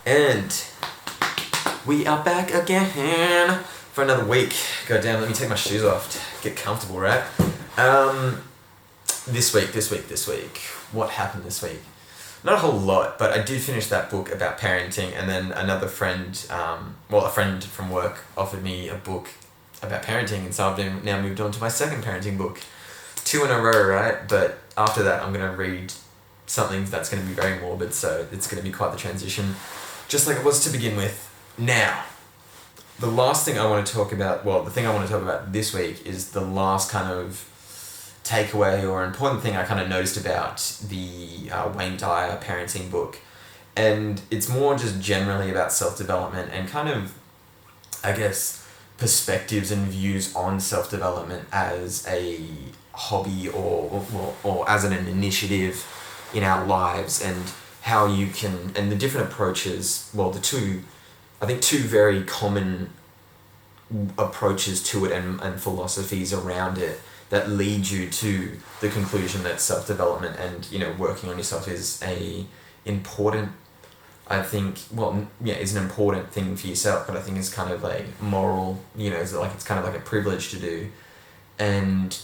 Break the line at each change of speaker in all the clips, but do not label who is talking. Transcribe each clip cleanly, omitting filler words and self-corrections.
And we are back again for another week. God damn, let me take my shoes off to get comfortable, right? This week. What happened this week? Not a whole lot, but I did finish that book about parenting, and then another friend, a friend from work offered me a book about parenting, and so I've now moved on to my second parenting book. 2 in a row, right? But after that, I'm going to read something that's going to be very morbid, so it's going to be quite the transition, just like it was to begin with. Now, the last thing I want to talk about, the thing I want to talk about this week is the last kind of takeaway or important thing I kind of noticed about the Wayne Dyer parenting book. And it's more just generally about self-development and kind of, I guess, perspectives and views on self-development as a hobby or as an initiative in our lives, and how you can, and the different approaches, two very common approaches to it and philosophies around it that lead you to the conclusion that self-development and, working on yourself is is an important thing for yourself, but I think it's kind of like moral, it's kind of like a privilege to do. And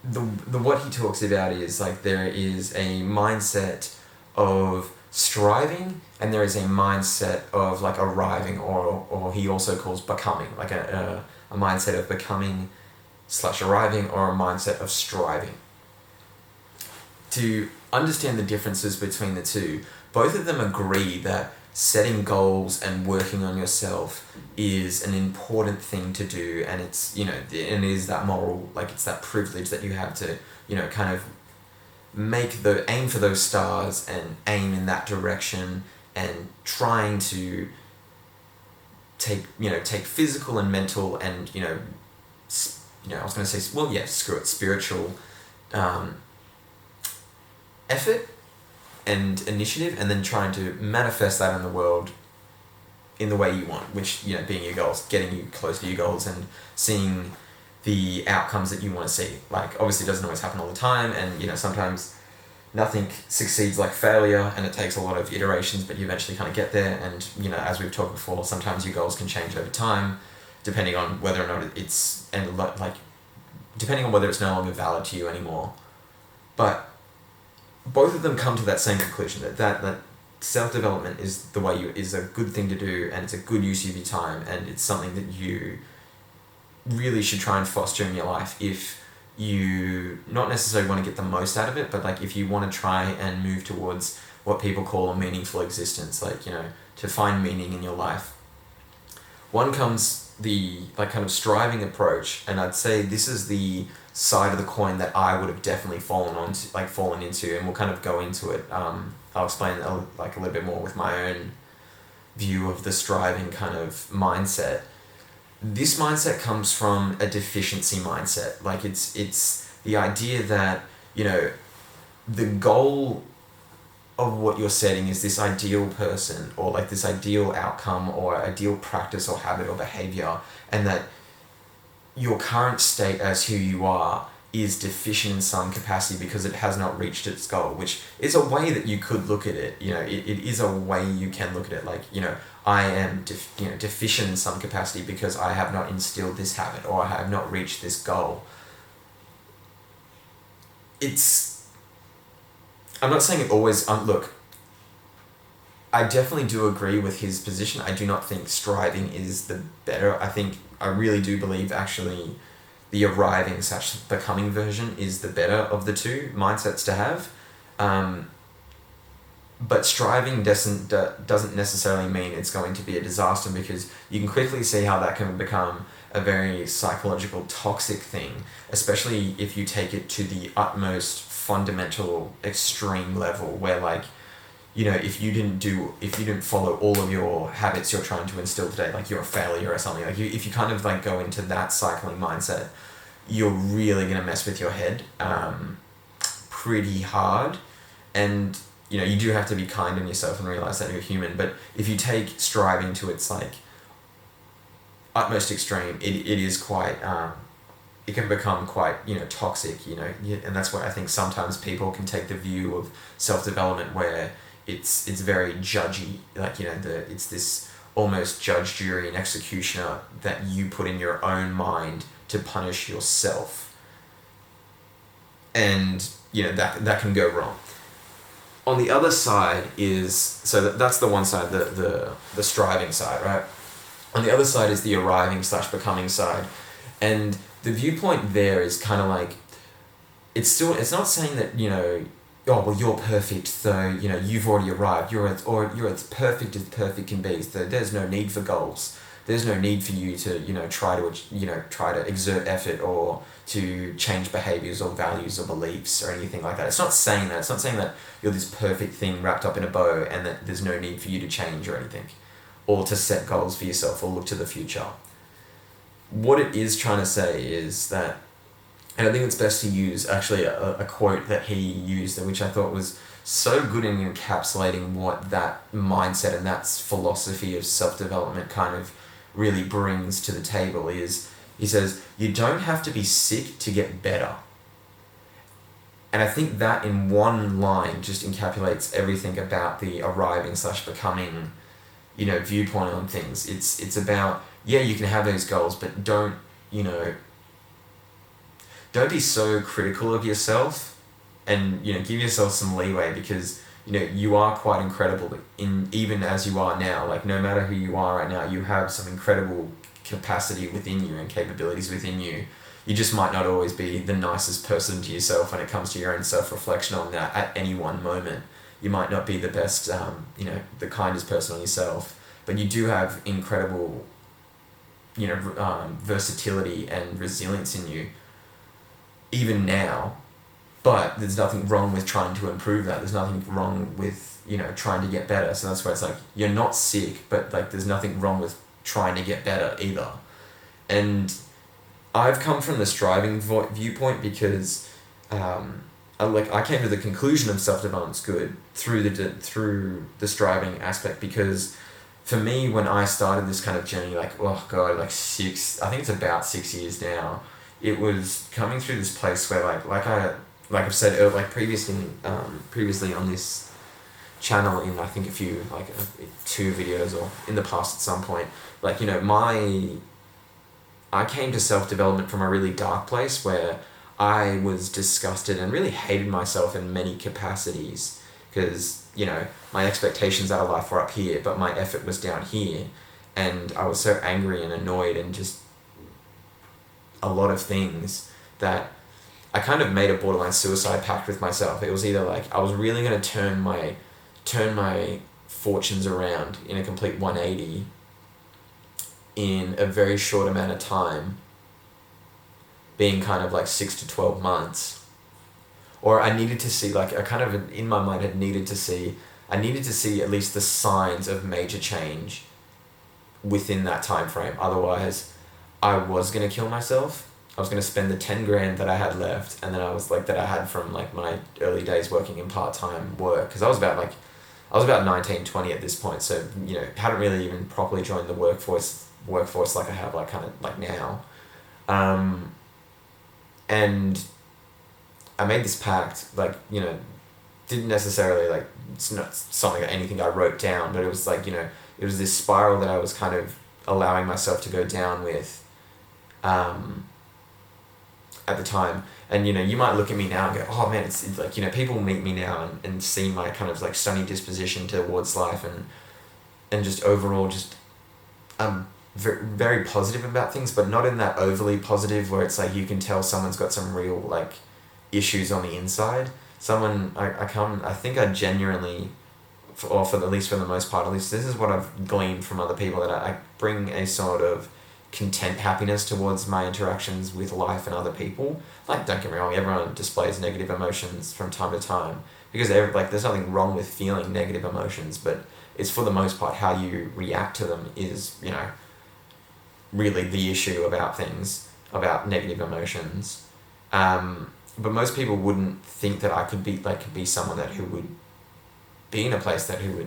the what he talks about is like there is a mindset of striving and there is a mindset of like arriving, or he also calls becoming, like a mindset of becoming / arriving, or a mindset of striving. To understand the differences between the two, both of them agree that setting goals and working on yourself is an important thing to do, and it's, and it is that moral, like it's that privilege that you have to, kind of aim for those stars and aim in that direction, and trying to take physical and mental and, spiritual effort and initiative, and then trying to manifest that in the world in the way you want, which, being your goals, getting you close to your goals and seeing the outcomes that you want to see. Like, obviously it doesn't always happen all the time, and, sometimes nothing succeeds like failure, and it takes a lot of iterations, but you eventually kind of get there. And, as we've talked before, sometimes your goals can change over time, depending on whether or not depending on whether it's no longer valid to you anymore. But both of them come to that same conclusion, that self-development is is a good thing to do, and it's a good use of your time, and it's something that you really should try and foster in your life if you not necessarily want to get the most out of it, but like if you want to try and move towards what people call a meaningful existence, to find meaning in your life. One comes the kind of striving approach, and I'd say this is the side of the coin that I would have definitely fallen into, and we'll kind of go into it. I'll explain a little bit more with my own view of the striving kind of mindset. This mindset comes from a deficiency mindset. Like it's the idea that, the goal of what you're setting is this ideal person, or like this ideal outcome or ideal practice or habit or behavior, and that your current state as who you are is deficient in some capacity because it has not reached its goal, which is a way that you could look at it. It is a way you can look at it. Like, I am deficient in some capacity because I have not instilled this habit, or I have not reached this goal. I'm not saying it always, look, I definitely do agree with his position. I do not think striving is the better. I really do believe actually the arriving / becoming version is the better of the two mindsets to have. But striving doesn't necessarily mean it's going to be a disaster, because you can quickly see how that can become a very psychological, toxic thing, especially if you take it to the utmost fundamental, extreme level, where if you didn't follow all of your habits you're trying to instill today, like you're a failure or something. Like if you kind of go into that cycling mindset, you're really gonna mess with your head pretty hard. And you do have to be kind on yourself and realize that you're human. But if you take striving to its utmost extreme, it is quite it can become quite toxic, and that's where I think sometimes people can take the view of self-development where it's very judgy, like, you know, it's this almost judge, jury, and executioner that you put in your own mind to punish yourself. And, you know, that can go wrong. On the other side is, so that's the one side, the striving side, right? On the other side is the arriving/becoming side. And the viewpoint there is kind of like, it's not saying that, you know, oh, well, you're perfect, so, you know, you've already arrived, you're as perfect can be, so there's no need for goals. There's no need for you to, you know, try to exert effort or to change behaviors or values or beliefs or anything like that. It's not saying that. It's not saying that you're this perfect thing wrapped up in a bow and that there's no need for you to change or anything, or to set goals for yourself or look to the future. What it is trying to say is that, and I think it's best to use actually a quote that he used, which I thought was so good in encapsulating what that mindset and that philosophy of self-development kind of really brings to the table, is he says, you don't have to be sick to get better. And I think that in one line just encapsulates everything about the arriving/becoming, you know, viewpoint on things. It's about, yeah, you can have those goals, but don't be so critical of yourself, and, you know, give yourself some leeway, because, you know, you are quite incredible even as you are now. Like, no matter who you are right now, you have some incredible capacity within you and capabilities within you. You just might not always be the nicest person to yourself when it comes to your own self-reflection on that at any one moment. You might not be the best, you know, the kindest person on yourself, but you do have incredible, you know, versatility and resilience in you, even now. But there's nothing wrong with trying to improve that. There's nothing wrong with, you know, trying to get better. So that's where it's like, you're not sick, but, like, there's nothing wrong with trying to get better either. And I've come from the striving viewpoint because I came to the conclusion of self-development's good through the striving aspect, because for me, when I started this kind of journey, like, oh God, like I think it's about 6 years now, it was coming through this place where, like I've said earlier, like previously on this channel, in I think a few, like 2 videos, or in the past at some point, like, you know, I came to self-development from a really dark place where I was disgusted and really hated myself in many capacities, because, you know, my expectations out of life were up here, but my effort was down here, and I was so angry and annoyed and just a lot of things that I kind of made a borderline suicide pact with myself. It was either like I was really going to turn my fortunes around in a complete 180 in a very short amount of time, being kind of like 6 to 12 months, or I needed to see, like, I kind of, in my mind, I needed to see at least the signs of major change within that time frame. Otherwise, I was going to kill myself. I was going to spend the 10 grand that I had left, and then I was like, that I had from, like, my early days working in part-time work, because I was about 19, 20 at this point, so, you know, hadn't really even properly joined the workforce like I have, like, kind of like now. And I made this pact, like, you know, didn't necessarily, like, it's not something, anything I wrote down, but it was like, you know, it was this spiral that I was kind of allowing myself to go down with at the time. And, you know, you might look at me now and go, oh man, it's like, you know, people meet me now and see my kind of like sunny disposition towards life, and just overall just very, very positive about things, but not in that overly positive where it's like you can tell someone's got some real, like, issues on the inside. I think I genuinely, at least for the most part, at least this is what I've gleaned from other people, that I bring a sort of content, happiness towards my interactions with life and other people. Like, don't get me wrong, everyone displays negative emotions from time to time, because there's nothing wrong with feeling negative emotions, but it's, for the most part, how you react to them is, you know, really the issue about about negative emotions. But most people wouldn't think that I could be someone who would be in a place who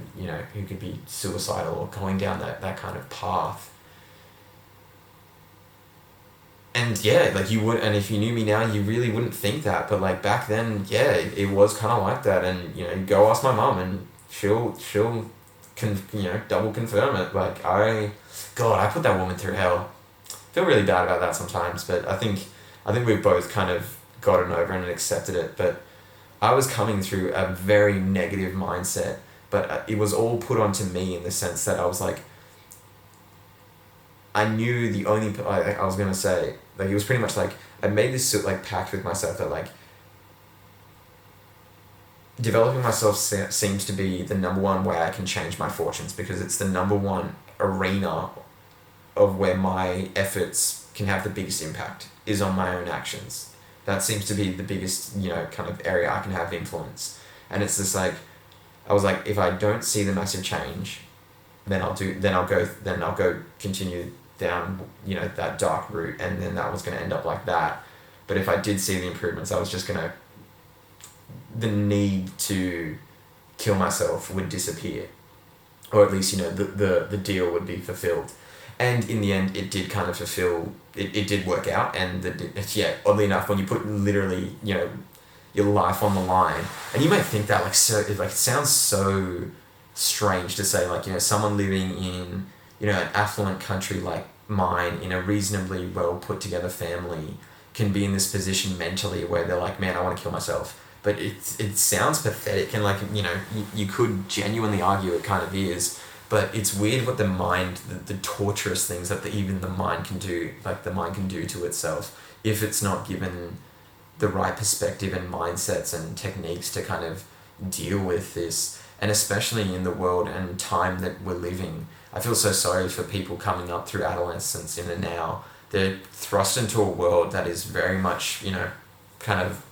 could be suicidal or going down that kind of path. And yeah, like, you would, and if you knew me now, you really wouldn't think that, but like back then, yeah, it was kind of like that. And, you know, go ask my mum, and double confirm it. Like, I put that woman through hell. Feel really bad about that sometimes, but I think we've both kind of gotten over it and accepted it. But I was coming through a very negative mindset, but it was all put onto me in the sense that I was like, I knew the only, I was going to say, like, it was pretty much like, I made this like pact with myself that like, developing myself seems to be the number one way I can change my fortunes, because it's the number one arena of where my efforts can have the biggest impact is on my own actions. That seems to be the biggest, kind of area I can have influence. And it's just like, I was like, if I don't see the massive change, then I'll go continue down, that dark route, and then that was going to end up like that. But if I did see the improvements, I was just going to, the need to kill myself would disappear, or at least, the deal would be fulfilled. And in the end, it did kind of fulfill, it did work out. And oddly enough, when you put literally, your life on the line, and you might think that it sounds so strange to say, like, someone living in, an affluent country like mine, in a reasonably well put together family, can be in this position mentally where they're like, man, I want to kill myself. But it sounds pathetic, and like, you could genuinely argue it kind of is. But it's weird what the mind, the torturous things that even the mind can do, like the mind can do to itself, if it's not given the right perspective and mindsets and techniques to kind of deal with this. And especially in the world and time that we're living, I feel so sorry for people coming up through adolescence in the now. They're thrust into a world that is very much, kind of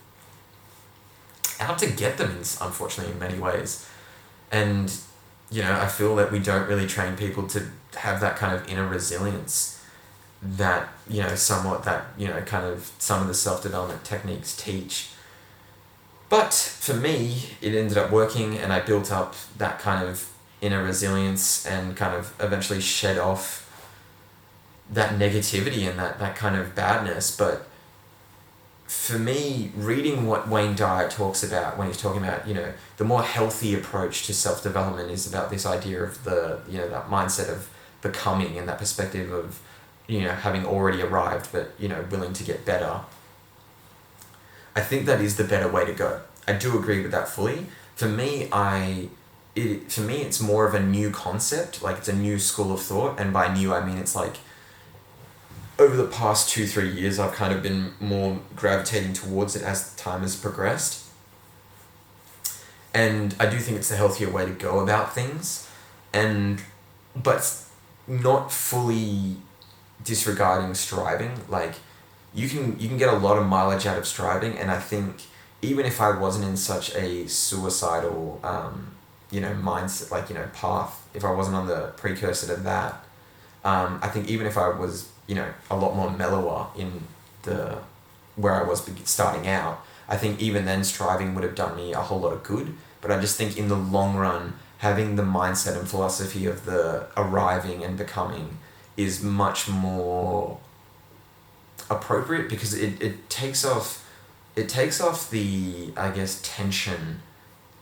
out to get them, unfortunately, in many ways. And I feel that we don't really train people to have that kind of inner resilience that, somewhat that, kind of some of the self-development techniques teach. But for me, it ended up working, and I built up that kind of inner resilience and kind of eventually shed off that negativity and that kind of badness. But for me, reading what Wayne Dyer talks about when he's talking about, the more healthy approach to self-development is about this idea of the, that mindset of becoming, and that perspective of, having already arrived, but, willing to get better. I think that is the better way to go. I do agree with that fully. For me, it's more of a new concept, like it's a new school of thought. And by new, I mean, it's like, over the past 2-3 years, I've kind of been more gravitating towards it as time has progressed. And I do think it's the healthier way to go about things, but not fully disregarding striving. Like, you can get a lot of mileage out of striving, and I think even if I wasn't in such a suicidal, mindset, like, path, if I wasn't on the precursor to that, I think even if I was, a lot more mellower in where I was starting out, I think even then striving would have done me a whole lot of good. But I just think in the long run, having the mindset and philosophy of the arriving and becoming is much more appropriate, because it takes off the, I guess, tension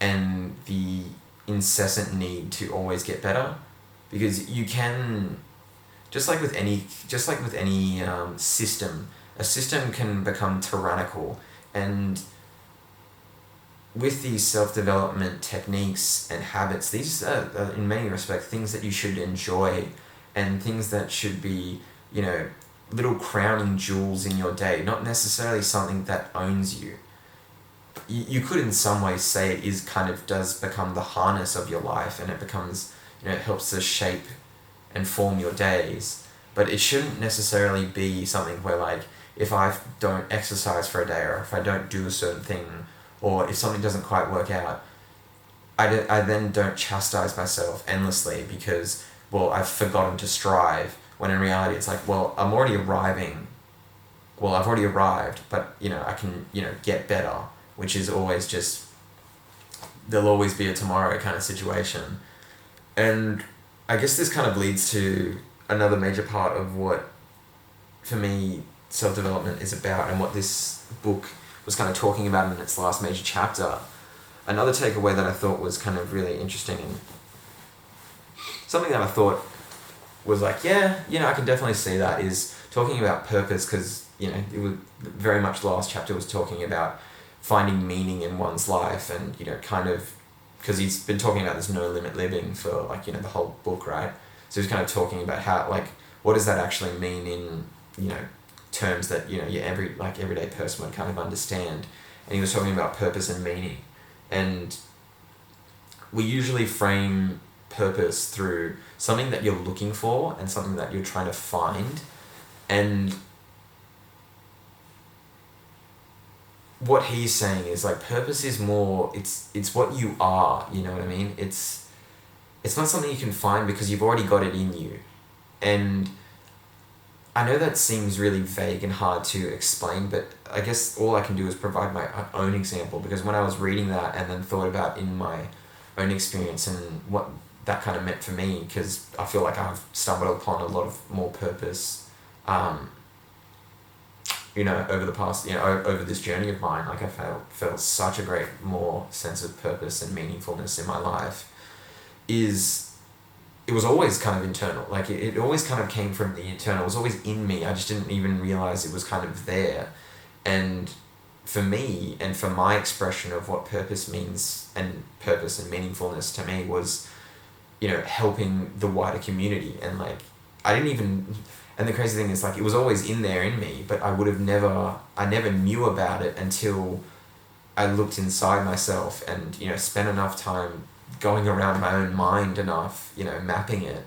and the incessant need to always get better. Because you can, just like with any system, a system can become tyrannical. And with these self-development techniques and habits, these are in many respects things that you should enjoy, and things that should be, little crowning jewels in your day, not necessarily something that owns you. You could in some ways say it is kind of does become the harness of your life, and it becomes, it helps to shape and form your days. But it shouldn't necessarily be something where, like, if I don't exercise for a day, or if I don't do a certain thing, or if something doesn't quite work out, I then don't chastise myself endlessly because, well, I've forgotten to strive, when in reality it's like, well, I've already arrived, but, I can, get better, which is always just, there'll always be a tomorrow kind of situation. And I guess this kind of leads to another major part of what, for me, self-development is about, and what this book was kind of talking about in its last major chapter. another takeaway that I thought was kind of really interesting, and something that I thought was like, yeah, I can definitely see that, is talking about purpose, because, it was very much the last chapter was talking about finding meaning in one's life, and, kind of, because he's been talking about this no limit living for, like, the whole book, right? So he's kind of talking about how, like, what does that actually mean in, terms that, your everyday person would kind of understand. And he was talking about purpose and meaning. And we usually frame purpose through something that you're looking for and something that you're trying to find. And what he's saying is, like, purpose is more, it's what you are, you know what I mean? It's not something you can find because you've already got it in you. And I know that seems really vague and hard to explain, but I guess all I can do is provide my own example, because when I was reading that and then thought about in my own experience and what that kind of meant for me, because I feel like I've stumbled upon a lot of more purpose, over the past, over this journey of mine. Like, I felt such a great more sense of purpose and meaningfulness in my life. It was always kind of internal. Like, it always kind of came from the internal. It was always in me. I just didn't even realize it was kind of there. And for me, and for my expression of what purpose means, and purpose and meaningfulness to me, was, helping the wider community. And, like, and the crazy thing is, like, it was always in there in me, but I never knew about it until I looked inside myself and, spent enough time going around my own mind enough, mapping it,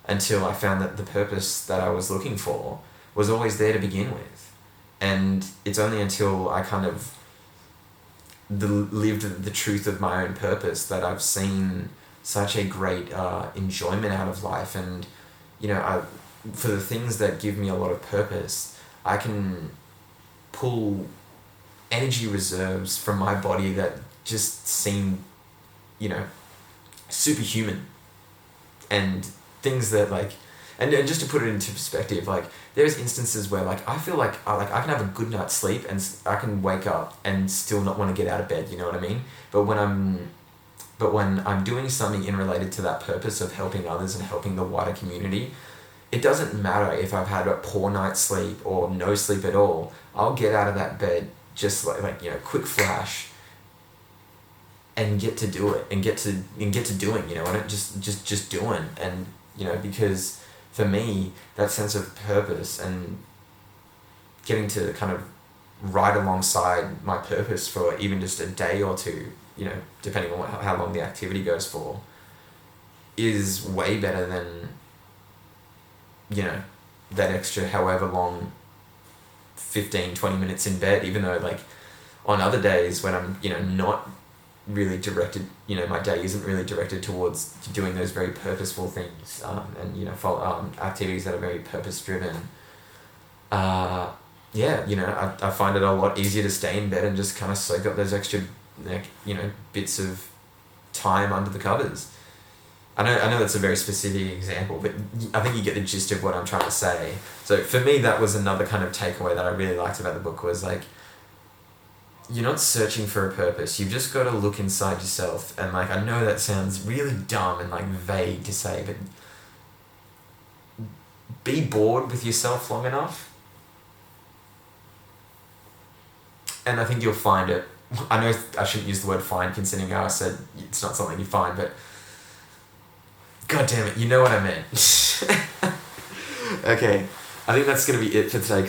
until I found that the purpose that I was looking for was always there to begin with. And it's only until I kind of lived the truth of my own purpose that I've seen such a great enjoyment out of life. And, for the things that give me a lot of purpose, I can pull energy reserves from my body that just seem, superhuman, and things that, like, and just to put it into perspective, like, there's instances where, like, I feel like I can have a good night's sleep and I can wake up and still not want to get out of bed, you know what I mean? But when I'm doing something in related to that purpose of helping others and helping the wider community, it doesn't matter if I've had a poor night's sleep or no sleep at all. I'll get out of that bed just like quick flash, and get to do it, and get to doing, and just doing. And, because for me, that sense of purpose and getting to kind of ride alongside my purpose for even just a day or two, depending on how long the activity goes for, is way better than, that extra however long 15-20 minutes in bed, even though, like, on other days when I'm, not really directed, my day isn't really directed towards doing those very purposeful things, and, activities that are very purpose-driven, I find it a lot easier to stay in bed and just kind of soak up those extra, bits of time under the covers. I know that's a very specific example, but I think you get the gist of what I'm trying to say. So for me, that was another kind of takeaway that I really liked about the book, was, like, you're not searching for a purpose. You've just got to look inside yourself. And, like, I know that sounds really dumb and, like, vague to say, but be bored with yourself long enough, and I think you'll find it. I know I shouldn't use the word find, considering how I said it's not something you find, but God damn it, you know what I meant. Okay, I think that's going to be it for today.